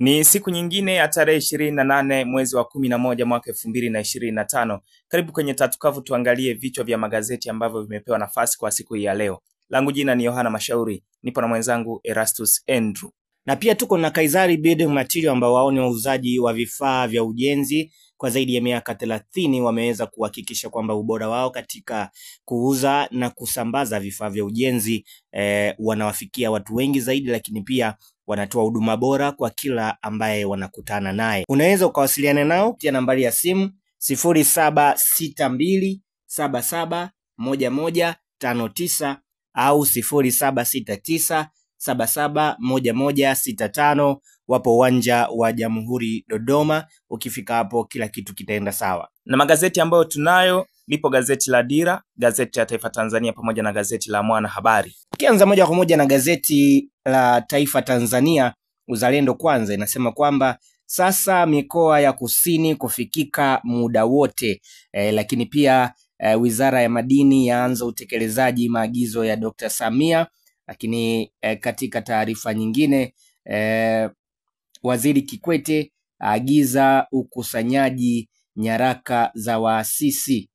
Ni siku nyingine ya tarehe 28 mwezi wa 11 mwaka 2025. Karibu kwenye Tatu Kavu, tuangalie vichwa vya magazeti ambavyo vimepewa nafasi kwa siku hii ya leo. Langu jina ni Yohana Mashauri, nipo na mwenzangu Erastus Andrew. Na pia tuko na Kaizari Building Material ambao wao ni wauzaji wa vifaa vya ujenzi kwa zaidi ya miaka 30. Wameweza kuhakikisha kwamba ubora wao katika kuuza na kusambaza vifaa vya ujenzi wanawafikia watu wengi zaidi, lakini pia wanatoa huduma bora kwa kila ambaye wanakutana naye. Unaweza ukawasiliana nao kupitia nambari ya simu 0762771159 au 0769771165. Wapo uwanja wa Jamhuri Dodoma. Ukifika hapo kila kitu kitaenda sawa. Na magazeti ambayo tunayo, lipo gazeti la Dira, gazeti la Taifa Tanzania pamoja na gazeti la Mwanahabari. Ukianza moja kwa moja na gazeti la Taifa Tanzania, Uzalendo Kwanza inasema kwamba sasa mikoa ya kusini kufikika muda wote. Lakini pia Wizara ya Madini yaanza utekelezaji maagizo ya Dr. Samia. Lakini katika taarifa nyingine Waziri Kikwete aagiza ukusanyaji nyaraka za waasisi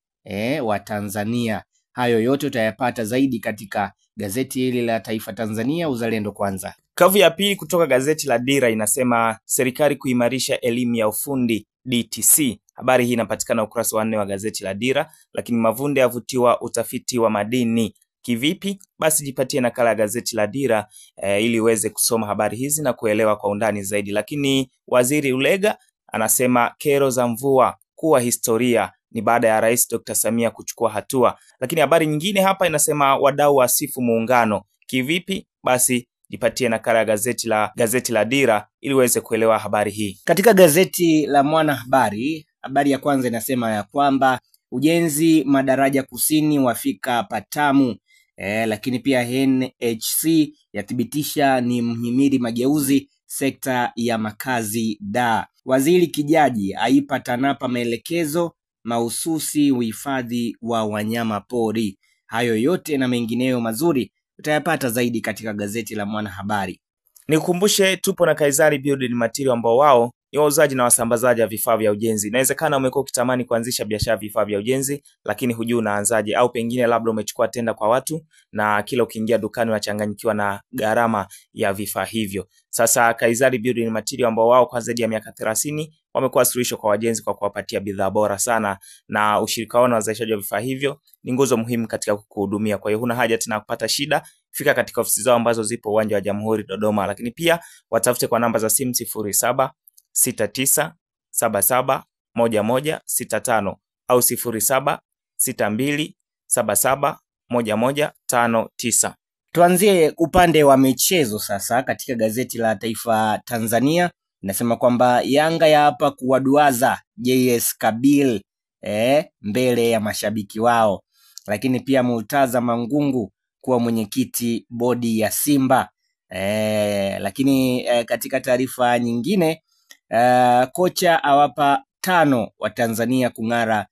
wa Tanzania. Hayo yote utayapata zaidi katika gazeti hili la Taifa Tanzania, Uzalendo Kwanza. Kavu ya pili kutoka gazeti la Dira inasema serikali kuimarisha elimu ya ufundi DTC. Habari hii inapatikana ukurasa wa 4 wa gazeti la Dira. Lakini Mavunde avutiwa utafiti wa madini. Kivipi? Basi jipatie nakala ya gazeti la Dira ili uweze kusoma habari hizi na kuelewa kwa undani zaidi. Lakini Waziri Ulega anasema kero za mvua kuwa historia ni baada ya Rais Dr. Samia kuchukua hatua. Lakini habari nyingine hapa inasema wadau wasifu muungano. Kivipi? Basi jipatie nakala ya gazeti la Dira ili uweze kuelewa habari hii. Katika gazeti la Mwanahabari, habari ya kwanza inasema ya kwamba ujenzi madaraja kusini wafika patamu. Lakini pia NHC yathibitisha ni mhimili mageuzi sekta ya makazi da. Waziri Kijaji aipa TANAPA maelekezo mahususi uhifadhi wa wanyama pori. Hayo yote na mengineyo mazuri utayapata zaidi katika gazeti la Mwanahabari. Nikukumbushe tupo na Kaizari Building Material ambao wao ni wauzaji na wasambazaji wa vifaa vya ujenzi. Inawezekana umekuwa ukitamani kuanzisha biashara vifaa vya ujenzi lakini hujui unaanzaje, au pengine labda umechukua tenda kwa watu na kila ukiingia dukani unachanganyikiwa na gharama ya vifaa hivyo. Sasa Kaizari Building Material ambao wao kwa zaidi ya miaka 30 wamekuwa suluhisho kwa wajenzi kwa kuwapatia bidhaa bora sana, na ushirika wao na wazalishaji wa vifaa hivyo ni nguzo muhimu katika kukuhudumia. Kwa hiyo huna haja tena kupata shida, fika katika ofisi zao ambazo zipo uwanja wa Jamhuri Dodoma. Lakini pia watafute kwa namba za simu 0769771165 au 0762771159. Tuanzie upande wa michezo sasa. Katika gazeti la Taifa Tanzania inasema kwamba Yanga ya hapa kuwaduaza JS Kabylie mbele ya mashabiki wao. Lakini pia Murtaza Mangungu kuwa mwenyekiti bodi ya Simba. Lakini katika taarifa nyingine kocha awapa 5 wa Tanzania kung'ara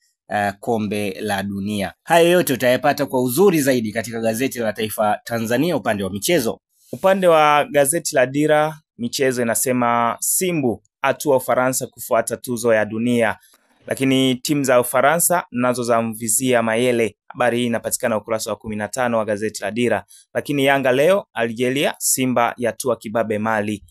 kombe la dunia. Hayo yote utayapata kwa uzuri zaidi katika gazeti la Taifa Tanzania upande wa michezo. Upande wa gazeti la Dira michezo inasema Simbu atua Ufaransa kufuata tuzo ya dunia. Lakini timu za Ufaransa nazo za mvizia Mayele. Habari hii inapatikana ukurasa wa 15 wa gazeti la Dira. Lakini Yanga leo Algeria, Simba yatua kibabe Mali.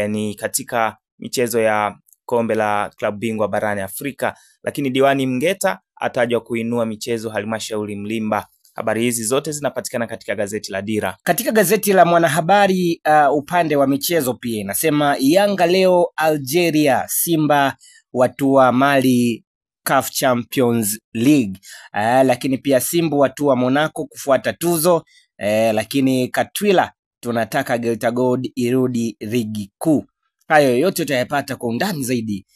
Ni katika michezo ya kombe la klabu bingwa barani Afrika. Lakini Diwani Mgeta atajwa kuinua michezo halmashauri Mlimba. Habari hizi zote zinapatikana katika gazeti la Dira. Katika gazeti la Mwanahabari upande wa michezo pia inasema Yanga leo Algeria, Simba watua Mali CAF Champions League. Lakini pia Simba watua Monaco kufuata tuzo. Lakini Katwila tunataka Geita Gold irudi ligi kuu. Hayo yote utayapata kwa undani zaidi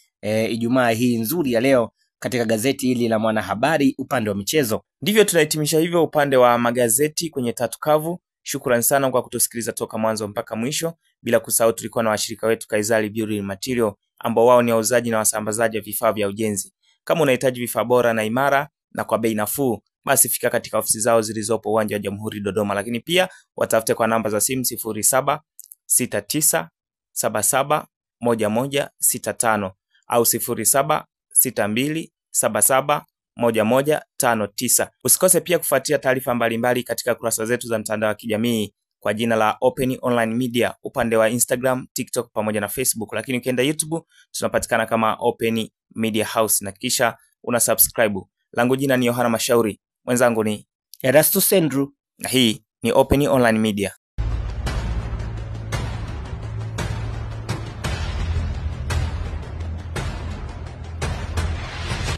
Ijumaa hii nzuri ya leo katika gazeti hili la Mwanahabari upande wa michezo. Ndivyo tunahitimisha hivyo upande wa magazeti kwenye Tatu Kavu. Shukrani sana kwa kutusikiliza toka mwanzo mpaka mwisho. Bila kusahau tulikuwa na washirika wetu Kaizari Building Material ambao wao ni wauzaji na wasambazaji wa vifaa vya ujenzi. Kama unahitaji vifaa bora na imara na kwa bei nafuu, basi fika katika ofisi zao zilizopo uwanja wa Jamhuri Dodoma. Lakini pia watafute kwa namba za simu 076977 0762771165 au 0762771159. Usikose pia kufuatia taarifa mbalimbali katika kurasa zetu za mtandao wa kijamii kwa jina la Open Online Media, upande wa Instagram, TikTok pamoja na Facebook. Lakini ukienda YouTube tunapatikana kama Open Media House na kisha una subscribe. Langu jina ni Yohana Mashauri, mwenzangu ni Erastus Andrew, na hii ni Open Online Media.